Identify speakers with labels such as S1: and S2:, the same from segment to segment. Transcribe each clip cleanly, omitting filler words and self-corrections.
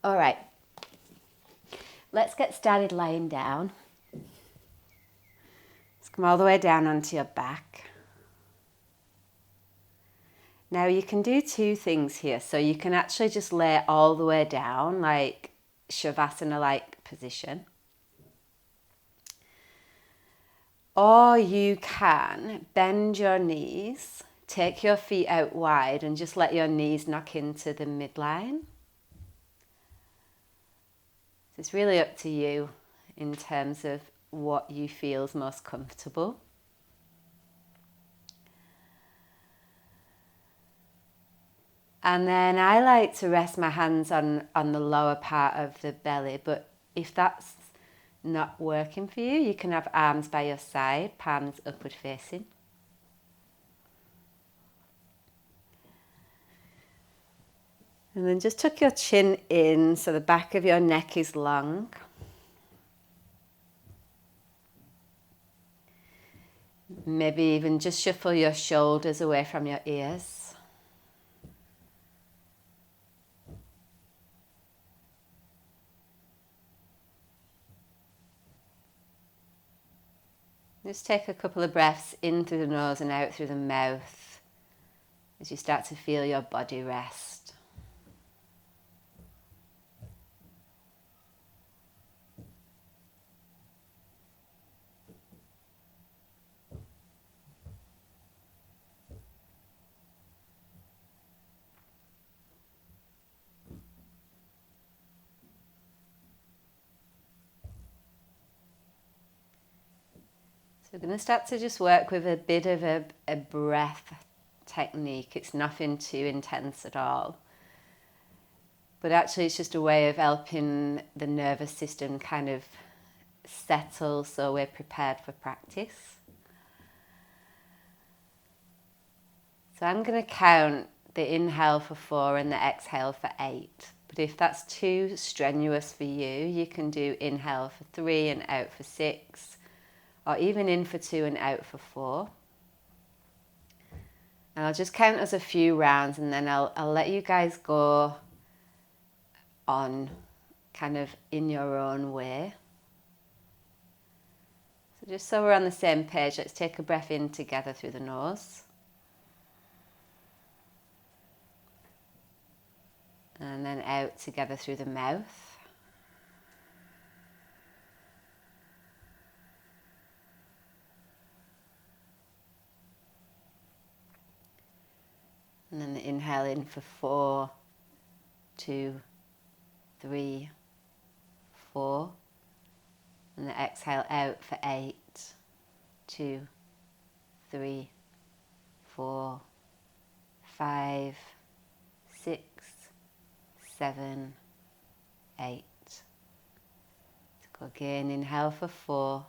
S1: All right, let's get started lying down. Let's come all the way down onto your back. Now you can do two things here. So you can actually just lay all the way down, like Shavasana-like position. Or you can bend your knees, take your feet out wide and just let your knees knock into the midline. So it's really up to you in terms of what you feel is most comfortable. And then I like to rest my hands on the lower part of the belly, but if that's not working for you, you can have arms by your side, palms upward facing. And then just tuck your chin in so the back of your neck is long. Maybe even just shuffle your shoulders away from your ears. Just take a couple of breaths in through the nose and out through the mouth as you start to feel your body rest. So we're going to start to just work with a bit of a breath technique. It's nothing too intense at all. But actually it's just a way of helping the nervous system kind of settle so we're prepared for practice. So I'm going to count the inhale for 4 and the exhale for 8. But if that's too strenuous for you, you can do inhale for 3 and out for 6. Or even in for 2 and out for 4. And I'll just count as a few rounds and then I'll let you guys go on kind of in your own way. So just so we're on the same page, let's take a breath in together through the nose. And then out together through the mouth. And then the inhale in for 4, 2, 3, 4. And the exhale out for 8, 2, 3, 4, 5, 6, 7, 8. So go again, inhale for 4,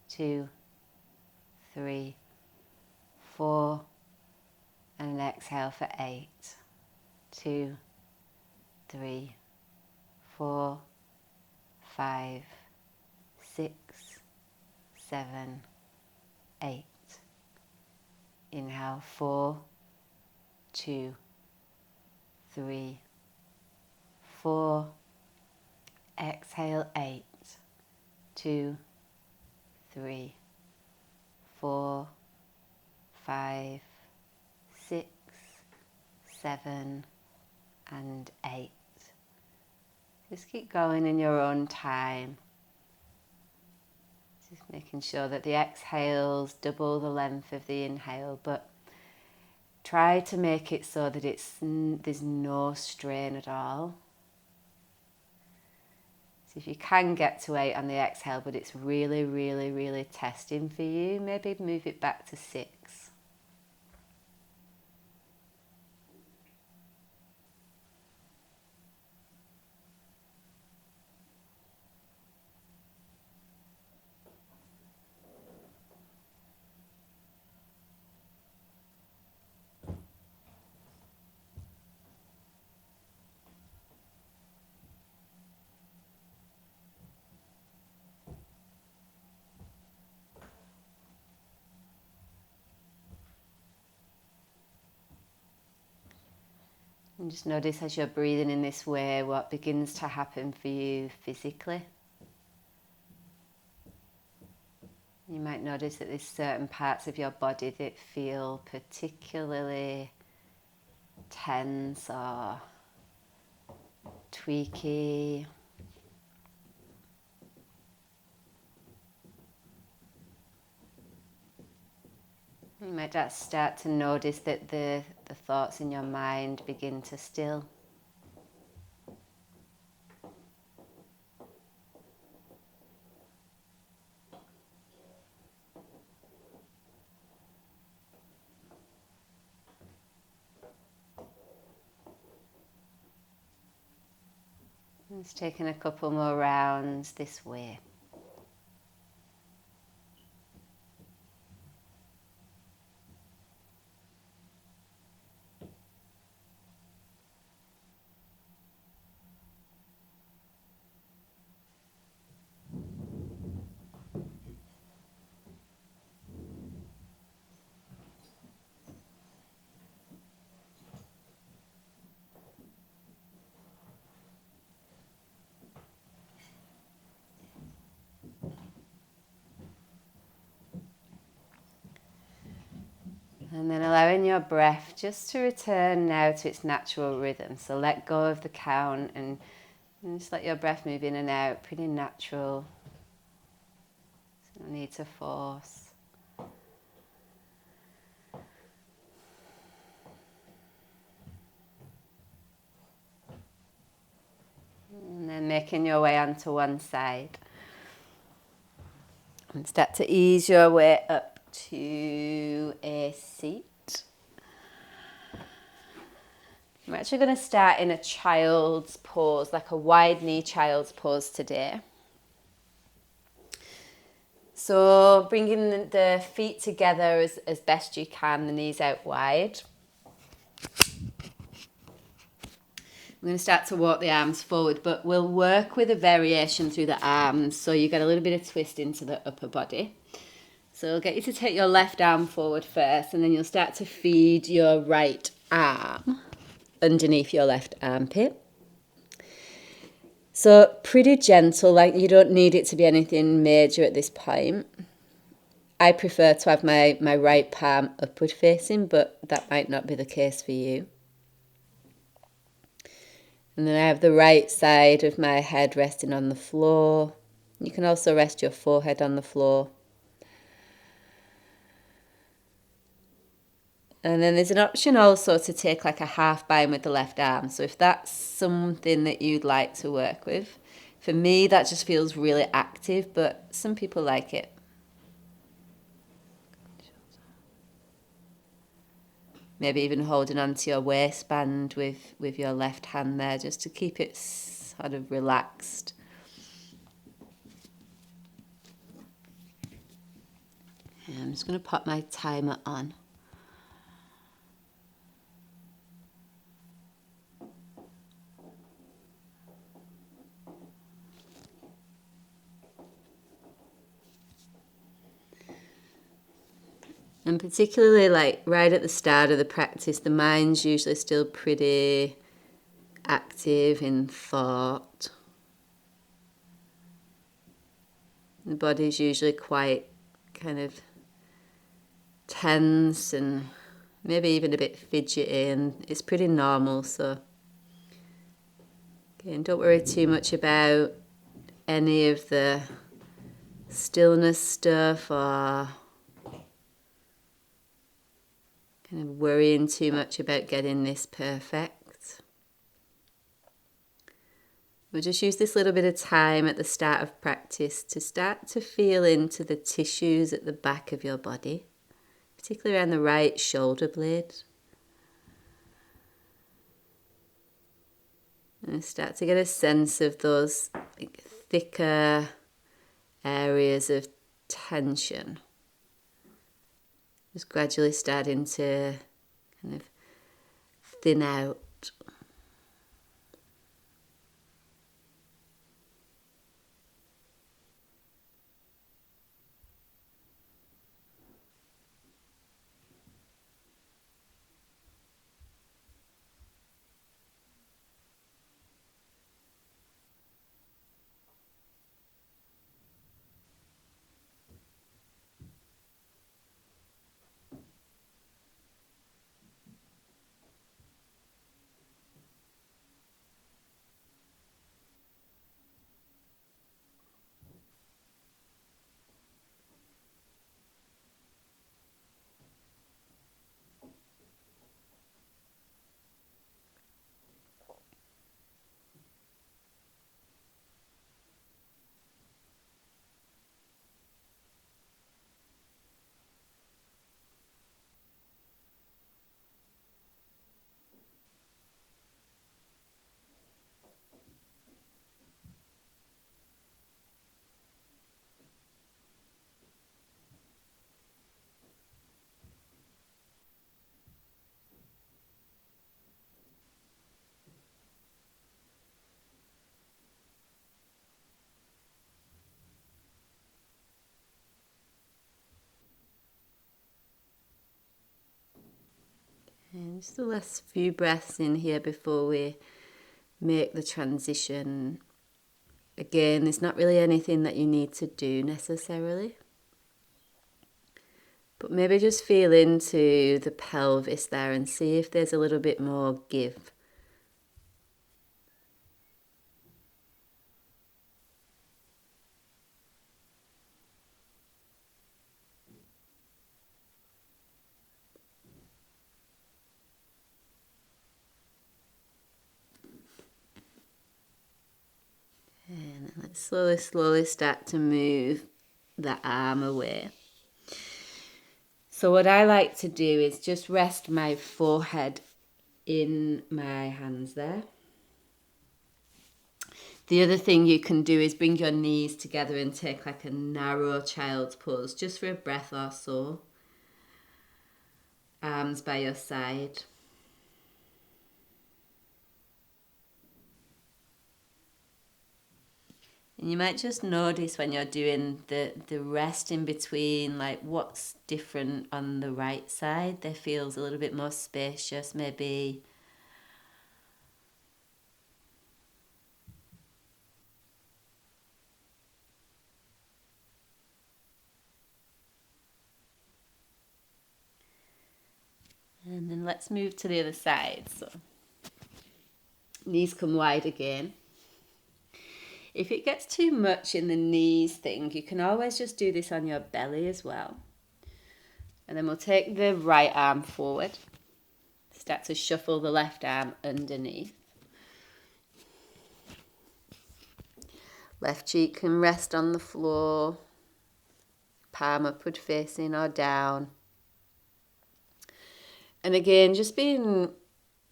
S1: 2, 3, 4. And an exhale for 8, 2, 3, 4, 5, 6, 7, 8. Inhale 4, 2, 3, 4. Exhale 8, 2, 3, 4, 5, 6, 7, and 8. Just keep going in your own time. Just making sure that the exhales double the length of the inhale, but try to make it so that there's no strain at all. So if you can get to 8 on the exhale, but it's really, really, really testing for you, maybe move it back to 6. And just notice as you're breathing in this way what begins to happen for you physically. You might notice that there's certain parts of your body that feel particularly tense or tweaky. You might just start to notice that the thoughts in your mind begin to still. Just taking a couple more rounds this way. And then allowing your breath just to return now to its natural rhythm. So let go of the count and just let your breath move in and out, pretty natural. No need to force. And then making your way onto one side. And start to ease your way up to a seat. I'm actually going to start in a child's pose, like a wide knee child's pose today. So bringing the feet together as best you can, the knees out wide. I'm going to start to walk the arms forward, but we'll work with a variation through the arms so you get a little bit of twist into the upper body. So I'll get you to take your left arm forward first, and then you'll start to feed your right arm underneath your left armpit. So pretty gentle, like you don't need it to be anything major at this point. I prefer to have my right palm upward facing, but that might not be the case for you. And then I have the right side of my head resting on the floor. You can also rest your forehead on the floor. And then there's an option also to take like a half bind with the left arm. So if that's something that you'd like to work with, for me that just feels really active, but some people like it. Maybe even holding onto your waistband with your left hand there, just to keep it sort of relaxed. I'm just going to pop my timer on. And particularly like right at the start of the practice, the mind's usually still pretty active in thought. The body's usually quite kind of tense and maybe even a bit fidgety, and it's pretty normal. So again, don't worry too much about any of the stillness stuff or kind of worrying too much about getting this perfect. We'll just use this little bit of time at the start of practice to start to feel into the tissues at the back of your body, particularly around the right shoulder blade. And start to get a sense of those thicker areas of tension. Just gradually starting to kind of thin out. And just the last few breaths in here before we make the transition. Again, there's not really anything that you need to do necessarily. But maybe just feel into the pelvis there and see if there's a little bit more give. And then let's slowly start to move the arm away. So what I like to do is just rest my forehead in my hands there. The other thing you can do is bring your knees together and take like a narrow child's pose, just for a breath or so. Arms by your side. And you might just notice when you're doing the rest in between, like what's different on the right side. There feels a little bit more spacious, maybe. And then let's move to the other side. So knees come wide again. If it gets too much in the knees thing, you can always just do this on your belly as well. And then we'll take the right arm forward. Start to shuffle the left arm underneath. Left cheek can rest on the floor. Palm upward facing or down. And again, just being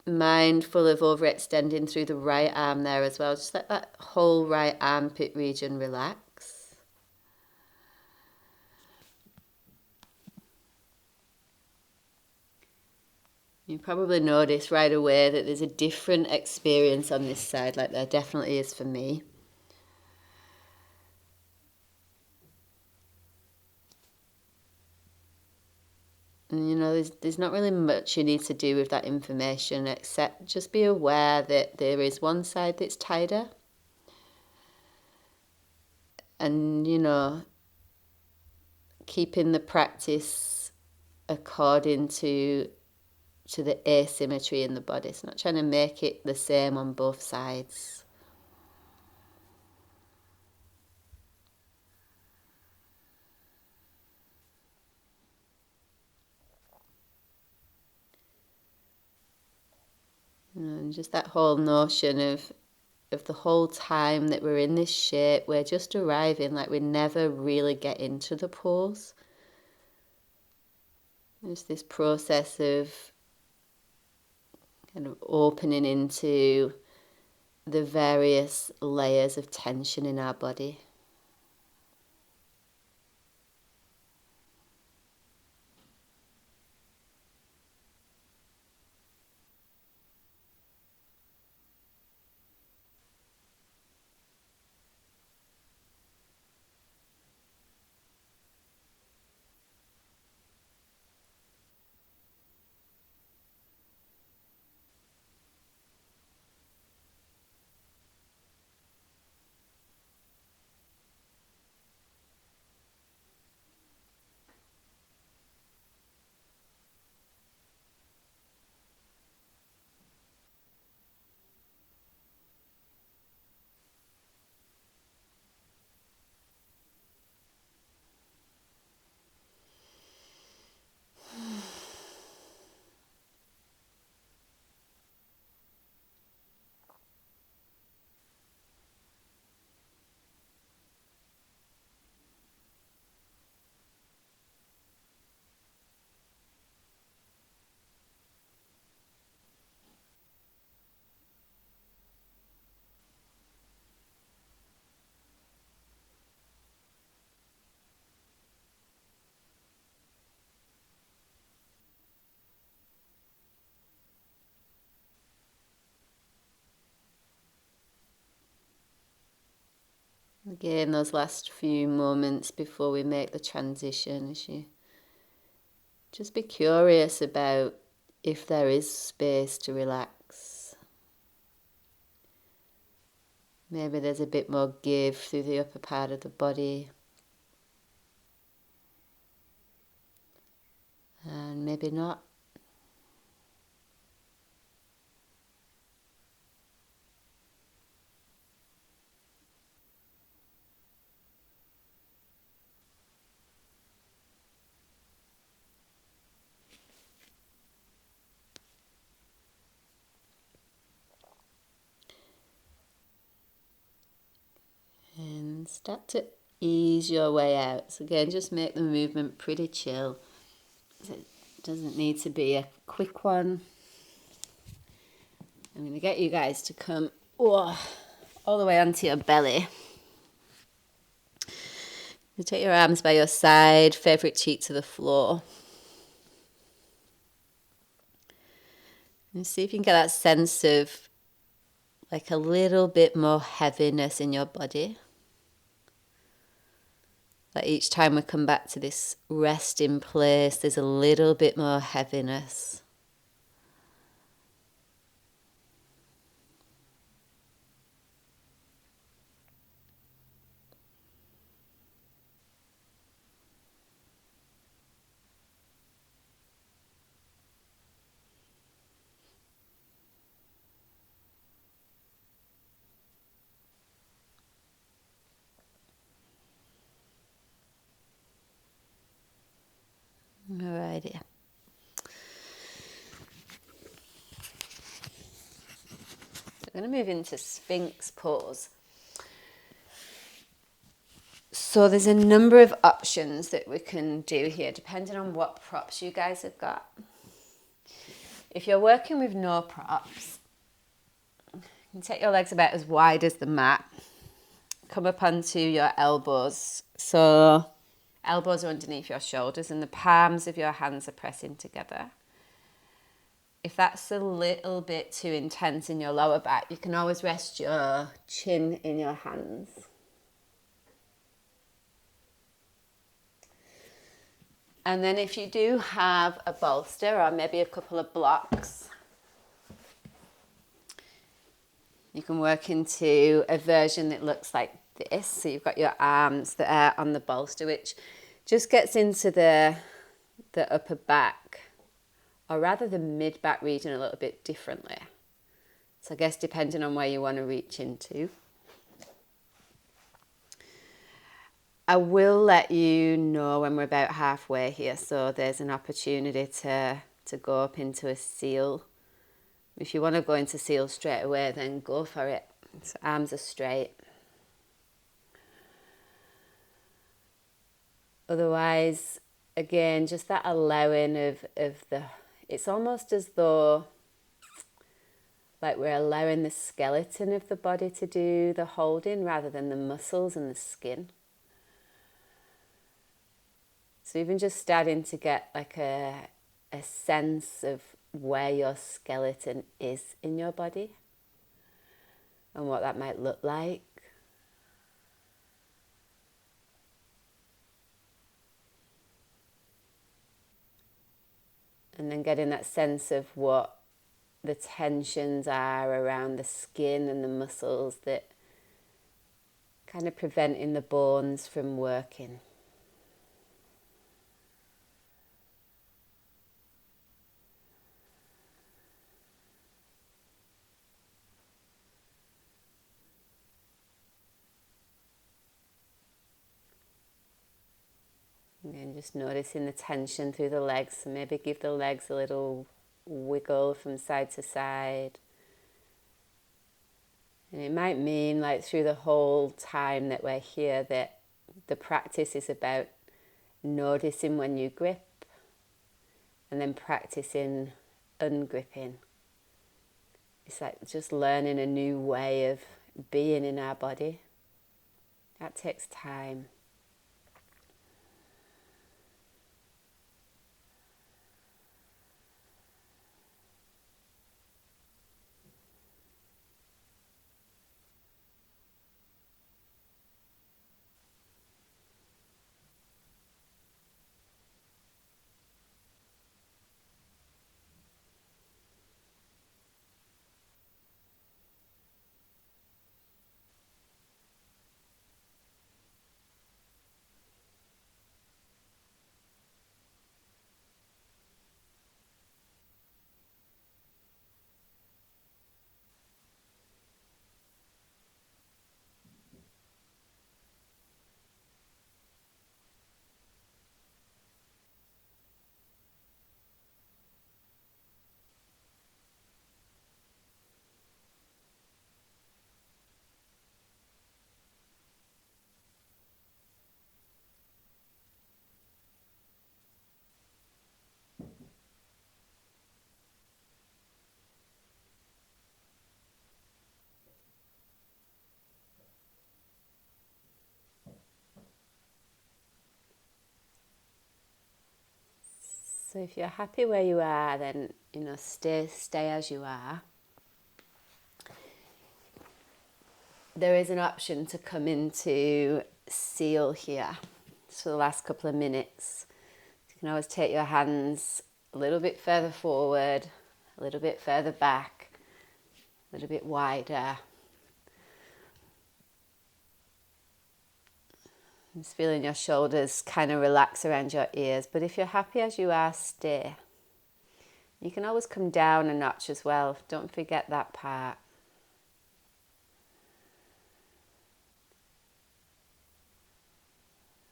S1: mindful of overextending through the right arm there as well. Just let that whole right armpit region relax. You probably notice right away that there's a different experience on this side, like there definitely is for me. And you know, there's not really much you need to do with that information except just be aware that there is one side that's tighter. And, you know, keeping the practice according to the asymmetry in the body. It's not trying to make it the same on both sides. And just that whole notion of the whole time that we're in this shape, we're just arriving, like we never really get into the pose. There's this process of kind of opening into the various layers of tension in our body. Again, those last few moments before we make the transition, as you just be curious about if there is space to relax. Maybe there's a bit more give through the upper part of the body. And maybe not. And start to ease your way out. So again, just make the movement pretty chill. It doesn't need to be a quick one. I'm going to get you guys to come all the way onto your belly. You take your arms by your side, favourite cheek to the floor. And see if you can get that sense of like a little bit more heaviness in your body. Like each time we come back to this resting place, there's a little bit more heaviness. Alrighty. We're going to move into Sphinx pose. So there's a number of options that we can do here, depending on what props you guys have got. If you're working with no props, you can take your legs about as wide as the mat. Come up onto your elbows. So elbows are underneath your shoulders and the palms of your hands are pressing together. If that's a little bit too intense in your lower back, you can always rest your chin in your hands. And then if you do have a bolster or maybe a couple of blocks, you can work into a version that looks like this. So you've got your arms that are on the bolster, which just gets into the upper back, or rather the mid-back region a little bit differently. So I guess depending on where you want to reach into. I will let you know when we're about halfway here, so there's an opportunity to go up into a seal. If you want to go into seal straight away, then go for it. So arms are straight. Otherwise, again, just that allowing of the, it's almost as though like we're allowing the skeleton of the body to do the holding rather than the muscles and the skin. So even just starting to get like a sense of where your skeleton is in your body and what that might look like. And then getting that sense of what the tensions are around the skin and the muscles that kind of preventing the bones from working. And just noticing the tension through the legs. So maybe give the legs a little wiggle from side to side. And it might mean like through the whole time that we're here that the practice is about noticing when you grip and then practicing ungripping. It's like just learning a new way of being in our body. That takes time. So if you're happy where you are, then, stay as you are. There is an option to come into seal here. So the last couple of minutes, you can always take your hands a little bit further forward, a little bit further back, a little bit wider. Just feeling your shoulders kind of relax around your ears. But if you're happy as you are, stay. You can always come down a notch as well. Don't forget that part.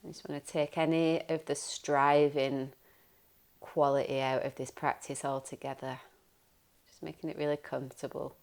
S1: I just want to take any of the striving quality out of this practice altogether. Just making it really comfortable.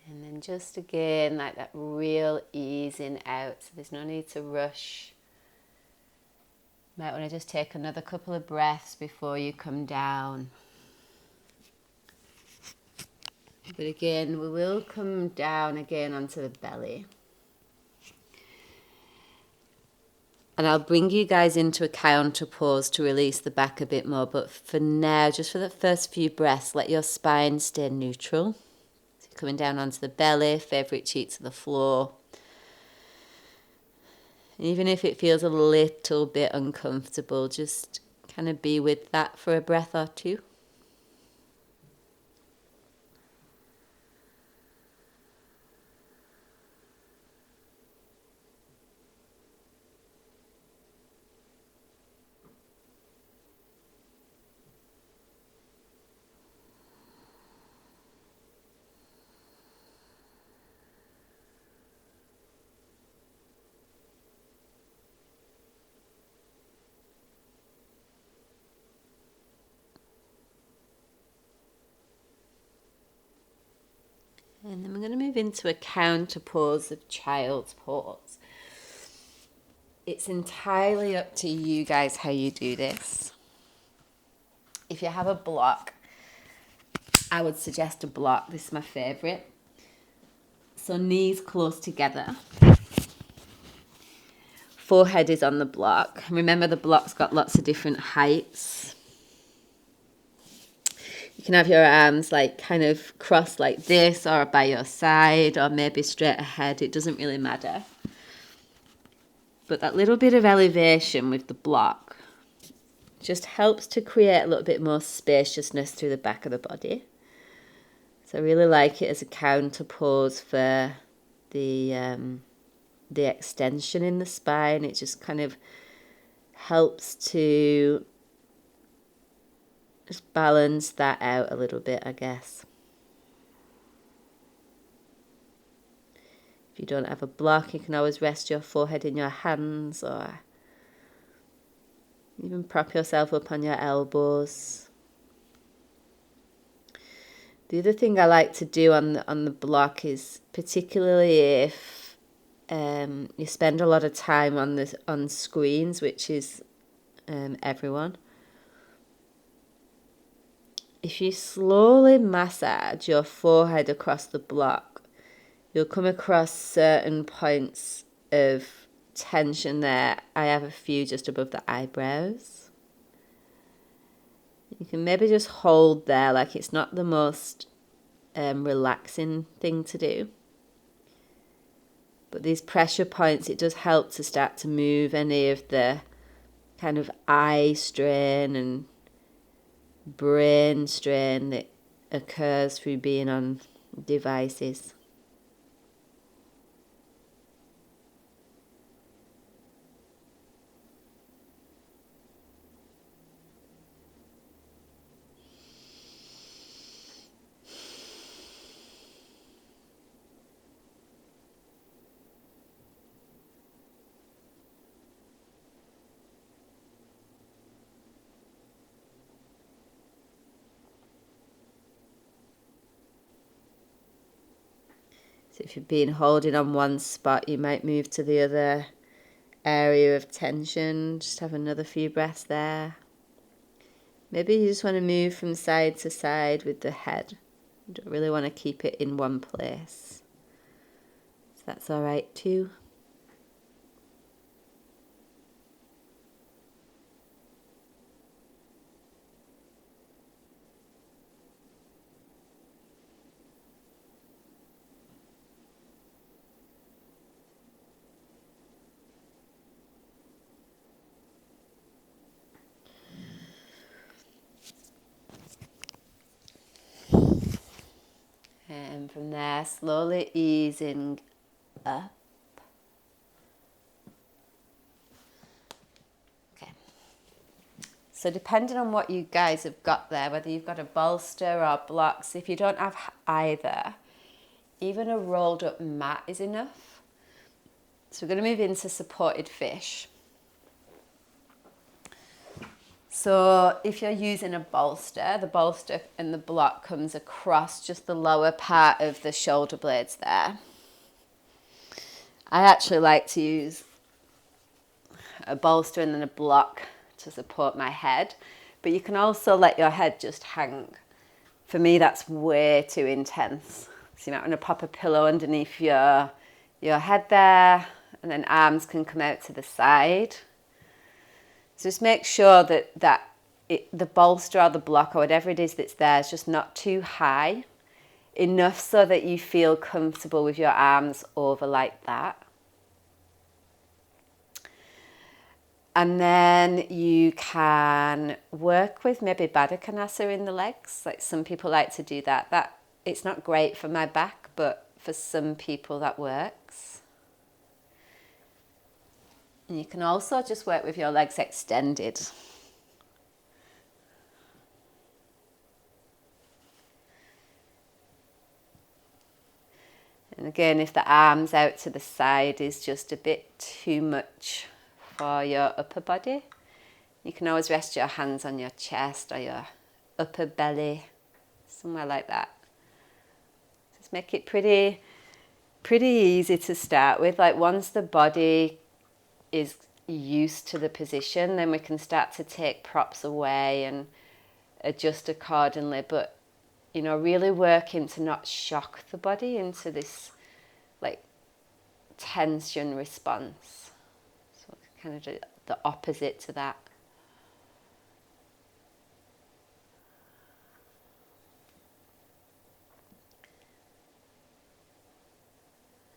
S1: And then just again, like that real easing out. So there's no need to rush. Might want to just take another couple of breaths before you come down. But again, we will come down again onto the belly. And I'll bring you guys into a counter pose to release the back a bit more. But for now, just for the first few breaths, let your spine stay neutral. So you're coming down onto the belly, favourite cheek to the floor. Even if it feels a little bit uncomfortable, just kind of be with that for a breath or two. And then we're going to move into a counter pose of child's pose. It's entirely up to you guys how you do this. If you have a block, I would suggest a block. This is my favourite. So knees close together. Forehead is on the block. Remember, the block's got lots of different heights. You can have your arms like kind of crossed like this, or by your side, or maybe straight ahead. It doesn't really matter. But that little bit of elevation with the block just helps to create a little bit more spaciousness through the back of the body. So I really like it as a counter pose for the extension in the spine. It just kind of helps to just balance that out a little bit, I guess. If you don't have a block, you can always rest your forehead in your hands, or even prop yourself up on your elbows. The other thing I like to do on the block is, particularly if you spend a lot of time on screens, which is everyone. If you slowly massage your forehead across the block, you'll come across certain points of tension there. I have a few just above the eyebrows. You can maybe just hold there, like it's not the most relaxing thing to do. But these pressure points, it does help to start to move any of the kind of eye strain and brain strain that occurs through being on devices. So if you've been holding on one spot, you might move to the other area of tension. Just have another few breaths there. Maybe you just want to move from side to side with the head. You don't really want to keep it in one place. So that's all right too. And from there, slowly easing up. Okay. So depending on what you guys have got there, whether you've got a bolster or blocks, if you don't have either, even a rolled up mat is enough. So we're going to move into supported fish. So if you're using a bolster, the bolster and the block comes across just the lower part of the shoulder blades there. I actually like to use a bolster and then a block to support my head, but you can also let your head just hang. For me, that's way too intense. So you might want to pop a pillow underneath your head there, and then arms can come out to the side. So just make sure that the bolster or the block or whatever it is that's there is just not too high, enough so that you feel comfortable with your arms over like that. And then you can work with maybe Baddha Konasana in the legs. Like some people like to do that. It's not great for my back, but for some people that works. And you can also just work with your legs extended. And again, if the arms out to the side is just a bit too much for your upper body, you can always rest your hands on your chest or your upper belly, somewhere like that. Just make it pretty easy to start with. Like once the body is used to the position, then we can start to take props away and adjust accordingly, but you know, really working to not shock the body into this like tension response. So kind of the opposite to that.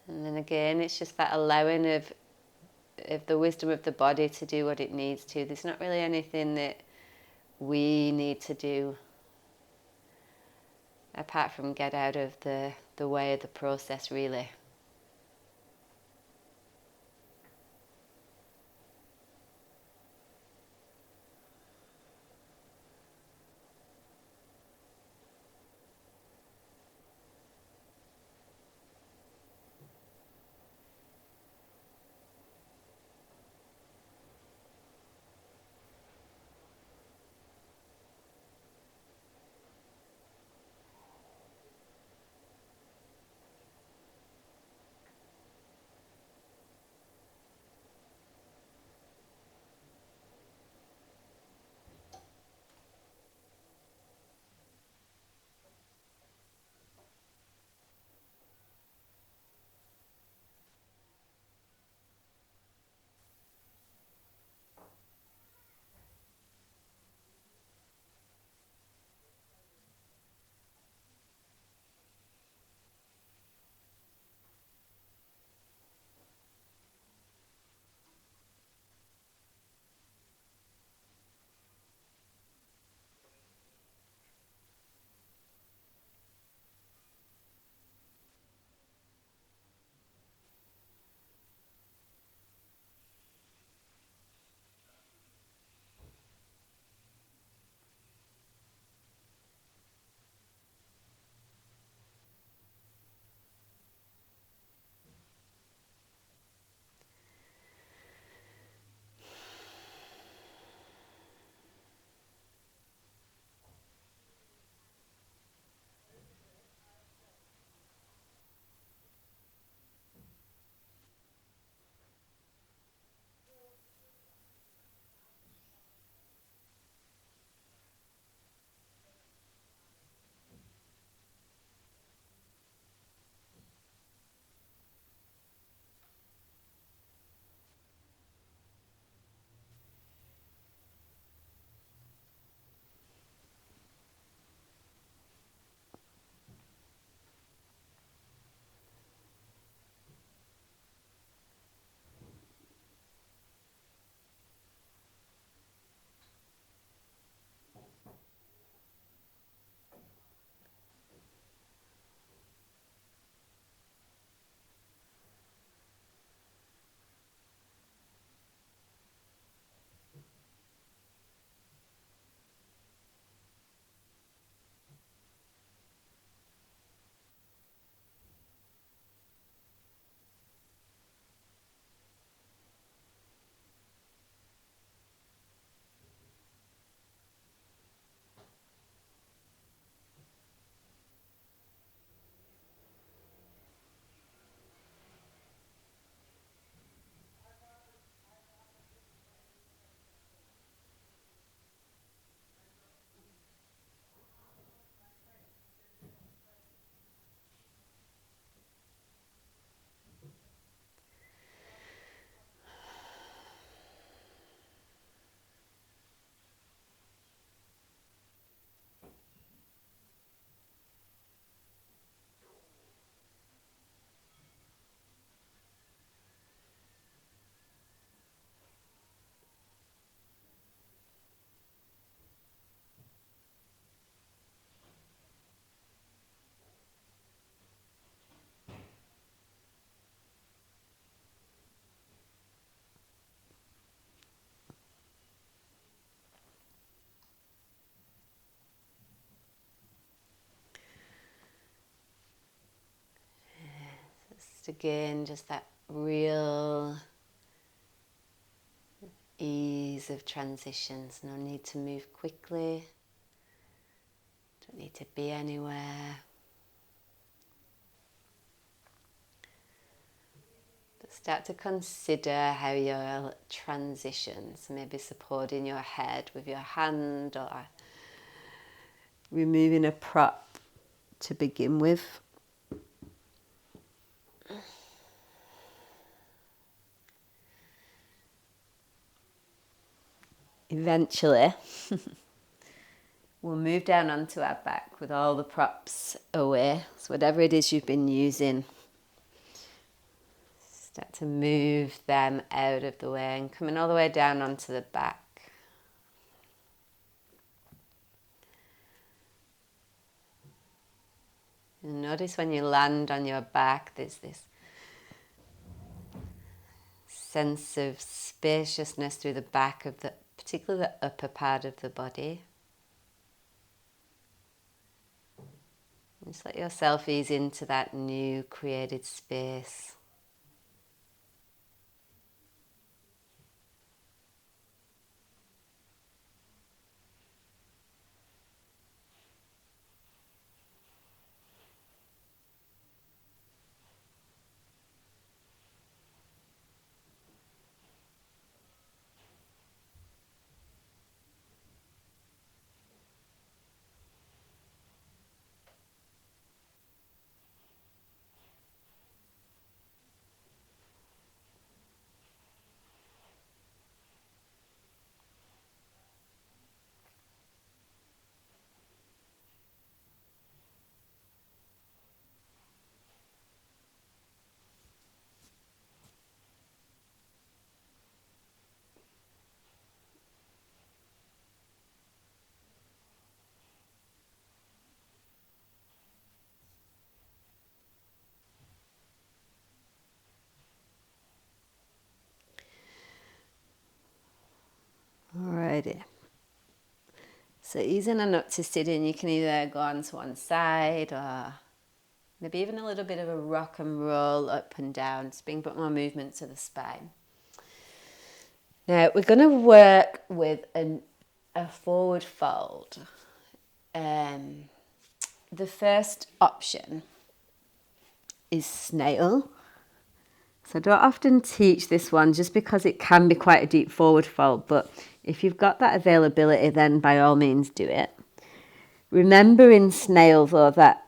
S1: And then again, it's just that allowing of the wisdom of the body to do what it needs to. There's not really anything that we need to do apart from get out of the way of the process, really. Just again, just that real ease of transitions. No need to move quickly. Don't need to be anywhere. But start to consider how your transitions, maybe supporting your head with your hand or removing a prop to begin with. Eventually, we'll move down onto our back with all the props away. So whatever it is you've been using, start to move them out of the way and coming all the way down onto the back. And notice when you land on your back, there's this sense of spaciousness through the back of the, particularly the upper part of the body. Just let yourself ease into that new created space. Alrighty. So easing on up to sitting, you can either go on to one side or maybe even a little bit of a rock and roll up and down, just bring a bit more movement to the spine. Now we're going to work with a forward fold. The first option is snail. So I don't often teach this one just because it can be quite a deep forward fold, but if you've got that availability, then by all means do it. Remember in snail though that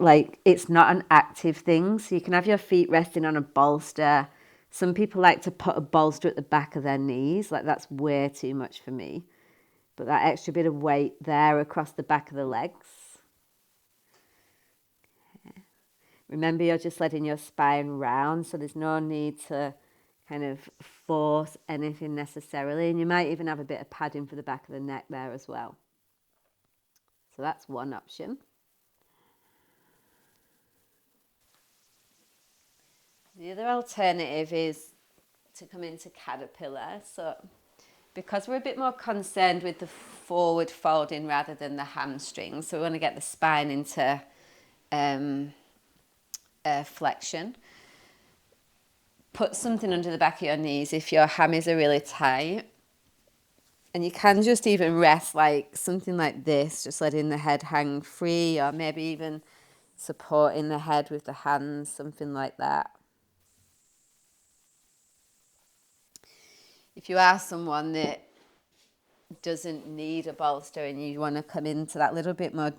S1: it's not an active thing, so you can have your feet resting on a bolster. Some people like to put a bolster at the back of their knees, that's way too much for me. But that extra bit of weight there across the back of the legs. Remember, you're just letting your spine round, so there's no need to kind of force anything necessarily. And you might even have a bit of padding for the back of the neck there as well. So that's one option. The other alternative is to come into caterpillar. So because we're a bit more concerned with the forward folding rather than the hamstrings, so we want to get the spine into flexion. Put something under the back of your knees if your hammies are really tight. And you can just even rest something like this, just letting the head hang free, or maybe even supporting the head with the hands, something like that. If you are someone that doesn't need a bolster and you want to come into that little bit more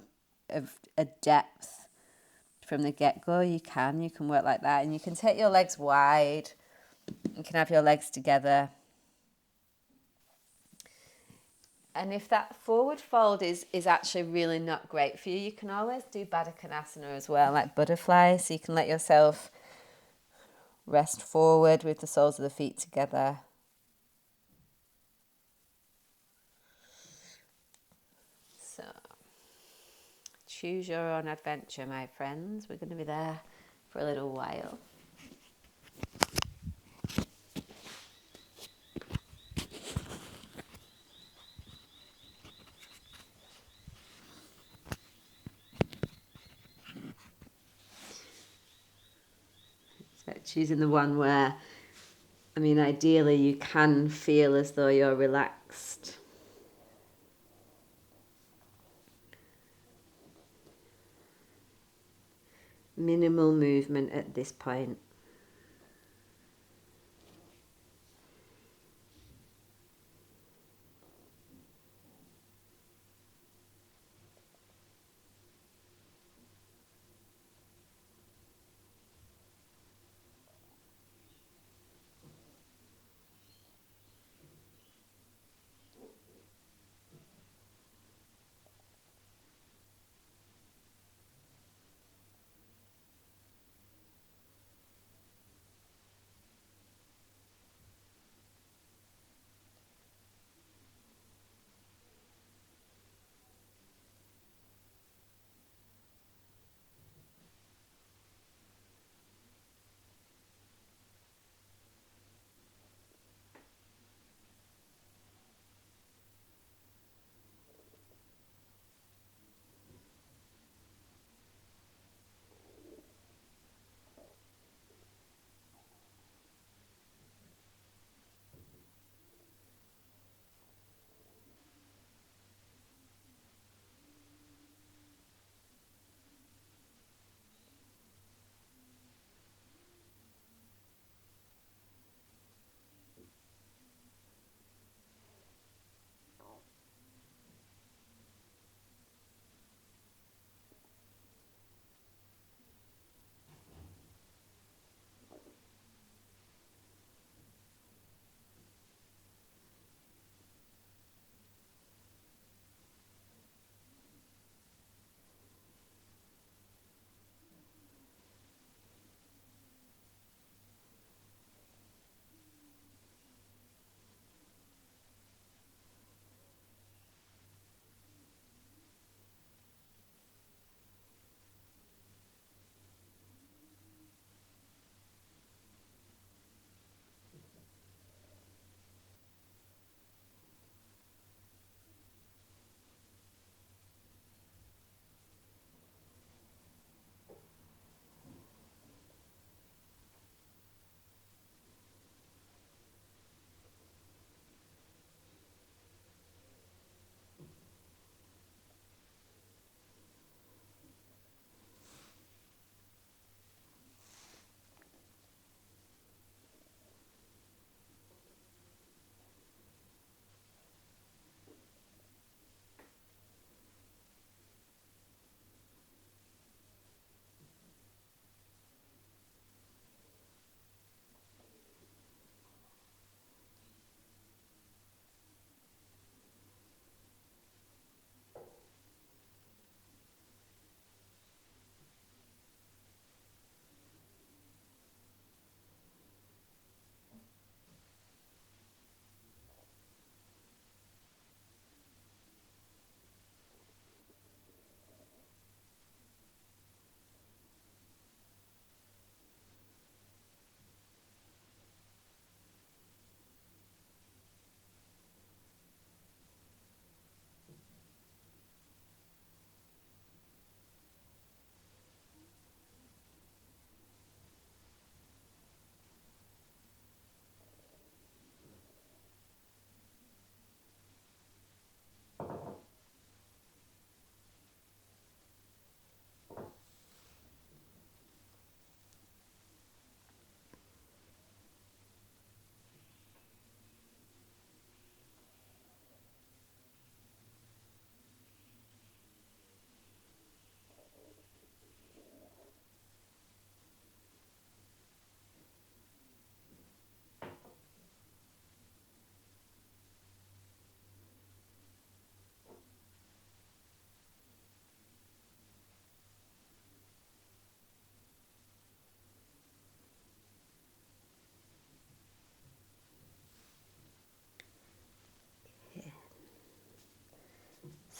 S1: of a depth from the get-go, you can work like that. And you can take your legs wide. You can have your legs together. And if that forward fold is actually really not great for you, you can always do Baddha Konasana as well, like butterfly. So you can let yourself rest forward with the soles of the feet together. So choose your own adventure, my friends. We're going to be there for a little while. choosing the one where, I mean, ideally you can feel as though you're relaxed. Minimal movement at this point.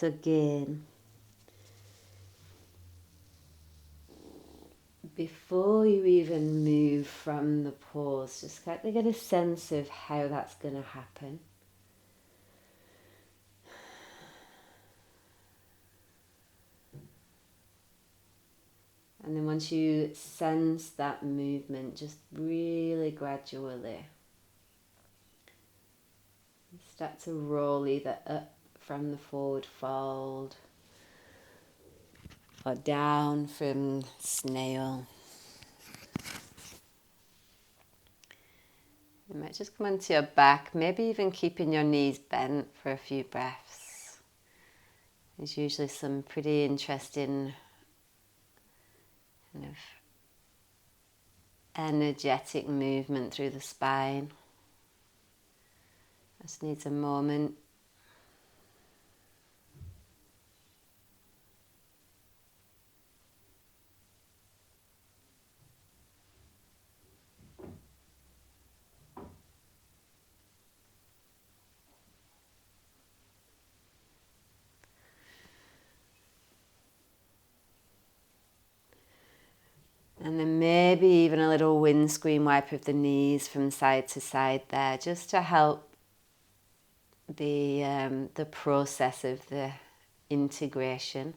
S1: So again, before you even move from the pause, just kind of get a sense of how that's going to happen. And then once once you sense that movement, just really gradually start to roll either up from the forward fold or down from snail. You might just come onto your back, maybe even keeping your knees bent for a few breaths. There's usually some pretty interesting kind of energetic movement through the spine. Just needs a moment. And then maybe even a little windscreen wipe of the knees from side to side there, just to help the process of the integration.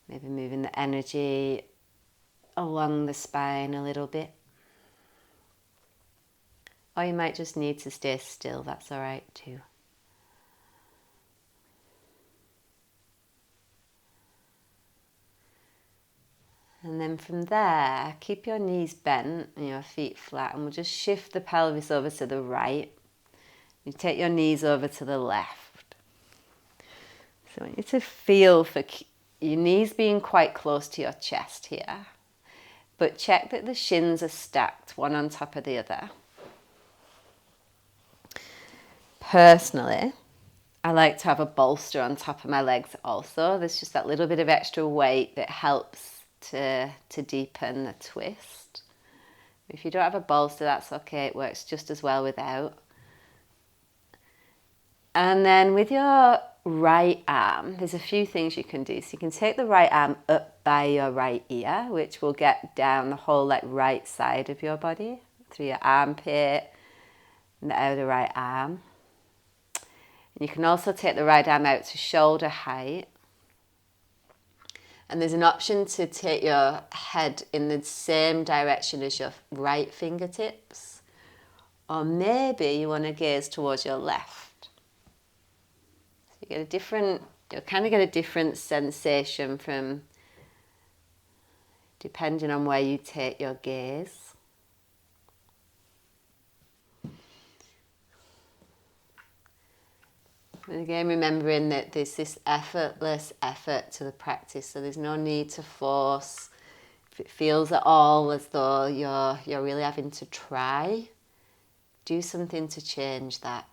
S1: Maybe moving the energy along the spine a little bit. Or you might just need to stay still, that's all right too. And then from there, keep your knees bent and your feet flat, and we'll just shift the pelvis over to the right. You take your knees over to the left. So I want you to feel for your knees being quite close to your chest here, but check that the shins are stacked one on top of the other. Personally, I like to have a bolster on top of my legs also. There's just that little bit of extra weight that helps to deepen the twist. If you don't have a bolster, that's okay. It works just as well without. And then with your right arm, there's a few things you can do. So you can take the right arm up by your right ear, which will get down the whole right side of your body, through your armpit and the outer right arm. And you can also take the right arm out to shoulder height. And there's an option to take your head in the same direction as your right fingertips. Or maybe you want to gaze towards your left. So you'll kind of get a different sensation from depending on where you take your gaze. And again, remembering that there's this effortless effort to the practice, so there's no need to force. If it feels at all as though you're really having to try, do something to change that.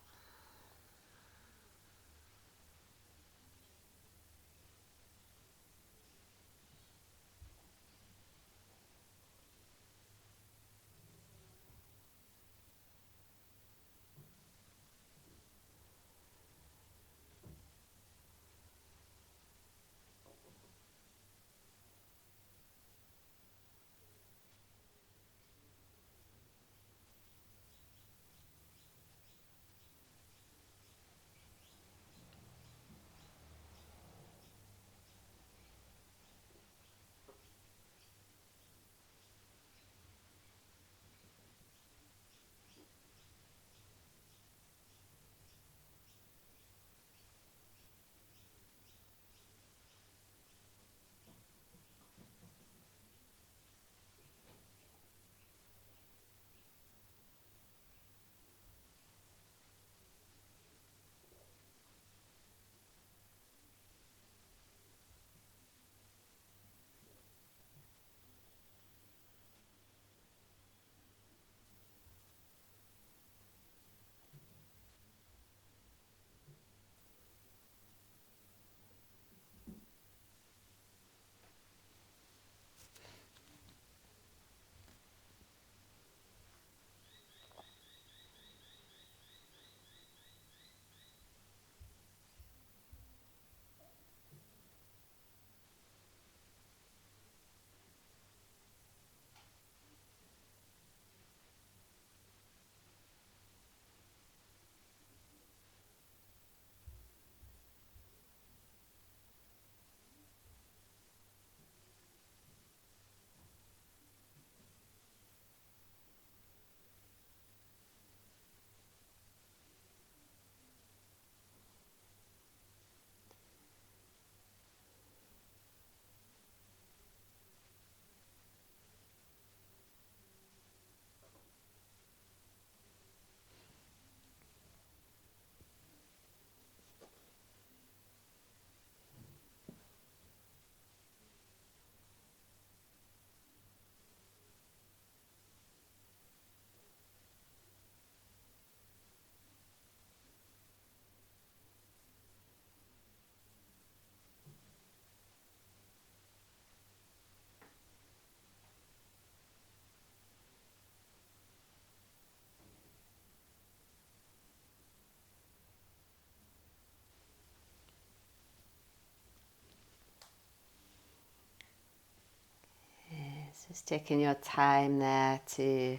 S1: Just taking your time there to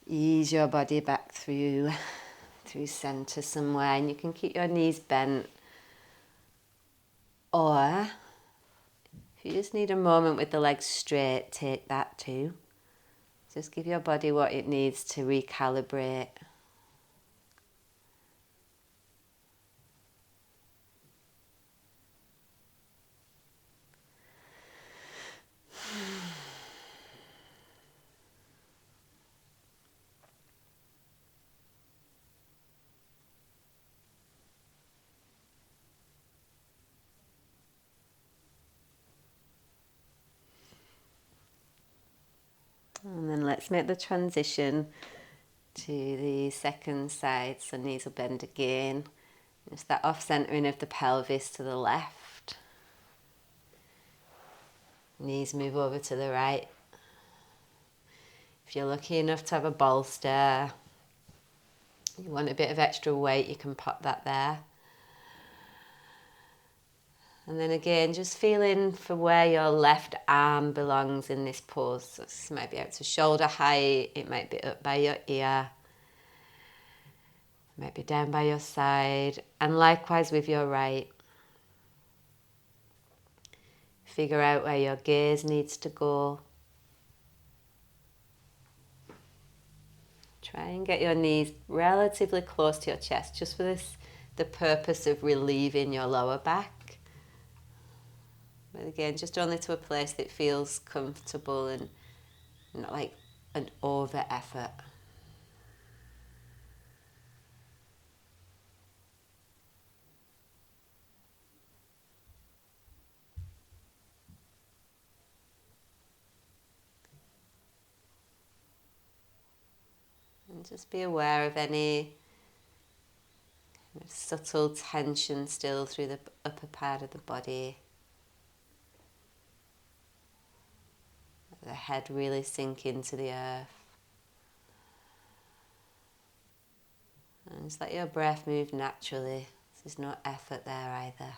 S1: ease your body back through centre somewhere, and you can keep your knees bent, or if you just need a moment with the legs straight, take that too. Just give your body what it needs to recalibrate. And then let's make the transition to the second side. So knees will bend again. Just that off-centering of the pelvis to the left. Knees move over to the right. If you're lucky enough to have a bolster, you want a bit of extra weight, you can pop that there. And then again, just feeling for where your left arm belongs in this pose. So this might be out to shoulder height, it might be up by your ear, it might be down by your side, and likewise with your right. Figure out where your gaze needs to go. Try and get your knees relatively close to your chest, just for the purpose of relieving your lower back. But again, just only to a place that feels comfortable and not like an over effort. And just be aware of any subtle tension still through the upper part of the body. The head really sink into the earth. And just let your breath move naturally. There's no effort there either.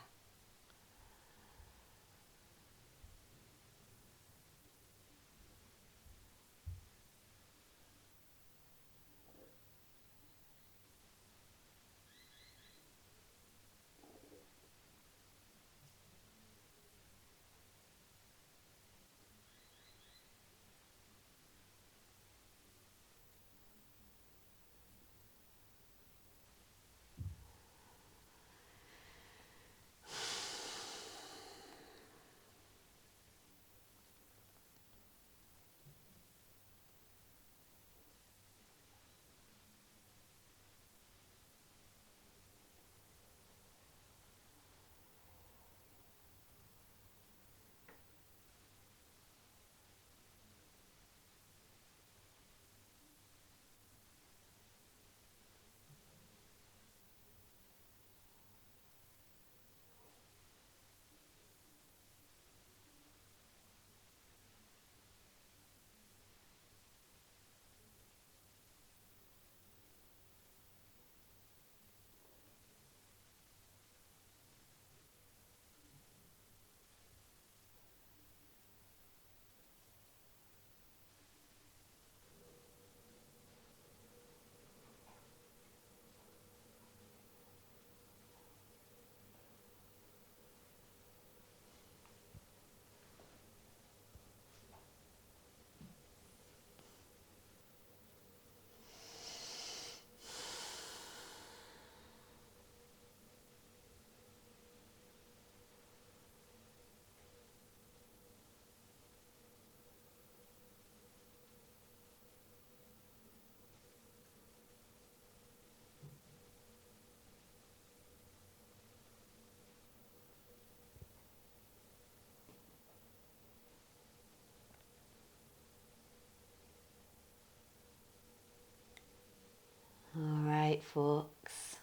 S1: All right, folks.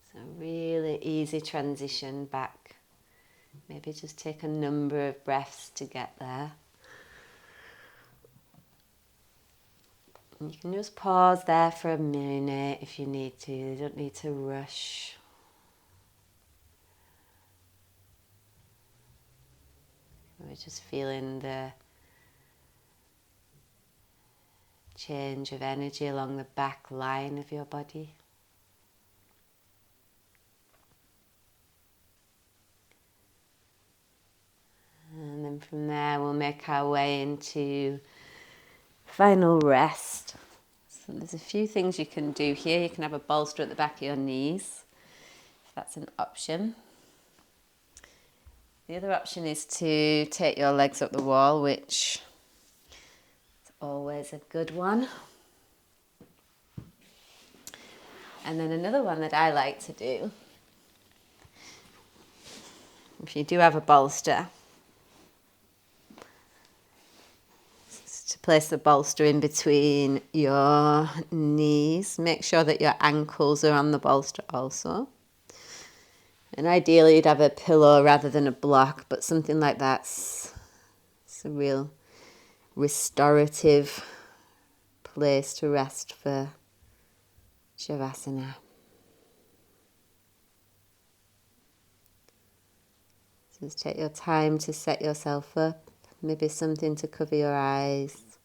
S1: It's a really easy transition back. Maybe just take a number of breaths to get there. And you can just pause there for a minute if you need to. You don't need to rush. We're just feeling the change of energy along the back line of your body. And then from there we'll make our way into final rest. So there's a few things you can do here. You can have a bolster at the back of your knees, if that's an option. The other option is to take your legs up the wall, which is always a good one. And then another one that I like to do, if you do have a bolster, is to place the bolster in between your knees. Make sure that your ankles are on the bolster also. And ideally you'd have a pillow rather than a block, but something like that's a real restorative place to rest for Shavasana. So just take your time to set yourself up, maybe something to cover your eyes.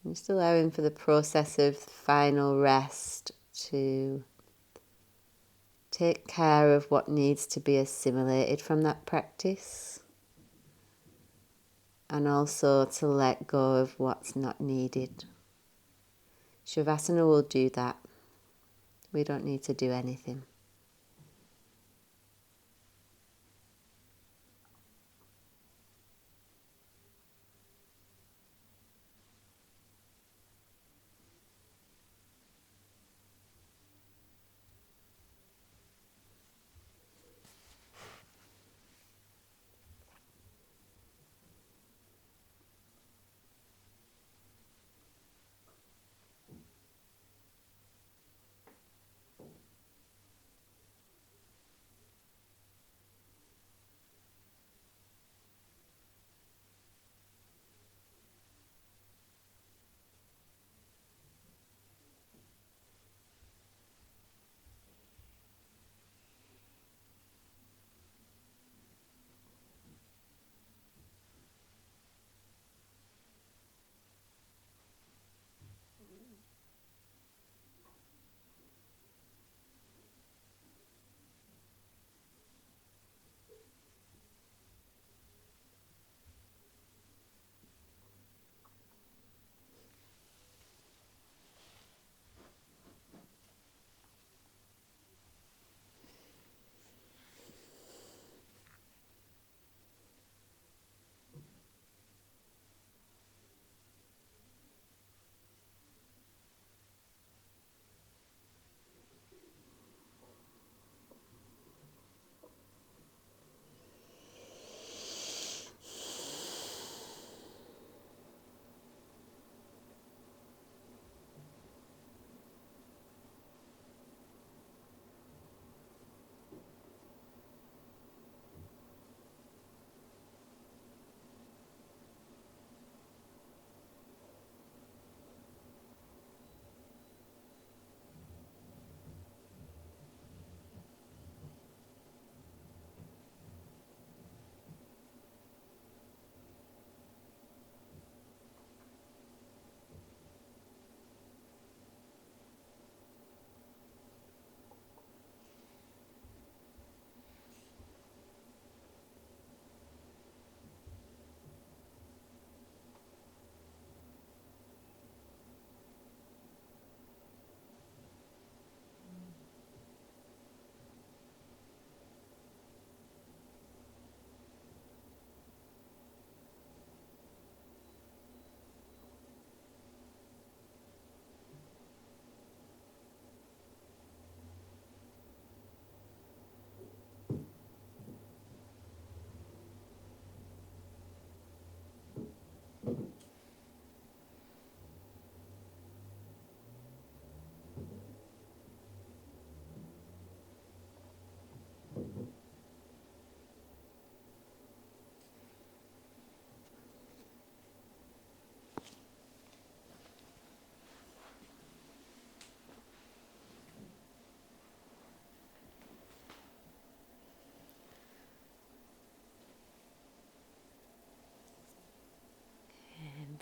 S1: I'm just allowing for the process of final rest to take care of what needs to be assimilated from that practice, and also to let go of what's not needed. Shavasana will do that. We don't need to do anything.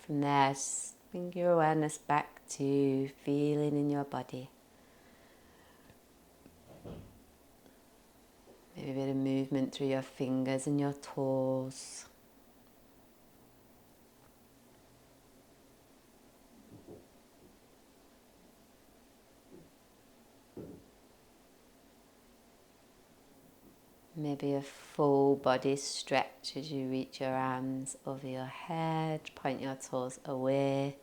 S1: From there, just bring your awareness back to feeling in your body. Maybe a bit of movement through your fingers and your toes. Maybe a full body stretch as you reach your arms over your head, point your toes away.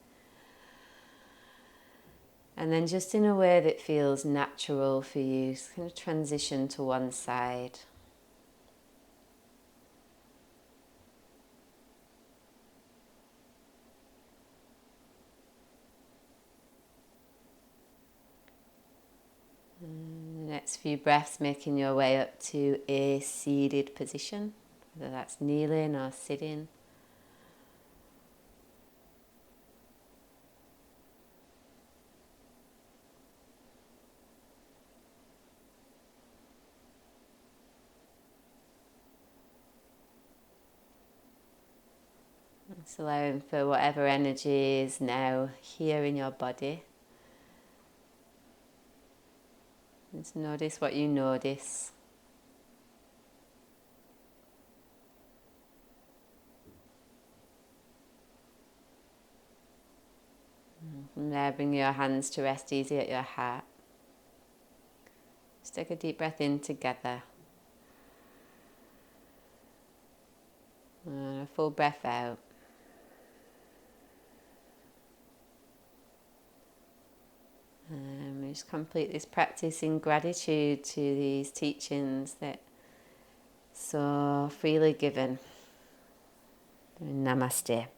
S1: And then just in a way that feels natural for you, just kind of transition to one side. And the next few breaths, making your way up to a seated position, whether that's kneeling or sitting. Just allowing for whatever energy is now here in your body. Just notice what you notice. From there, bring your hands to rest easy at your heart. Just take a deep breath in together. And a full breath out. And we just complete this practice in gratitude to these teachings that so freely given. Namaste.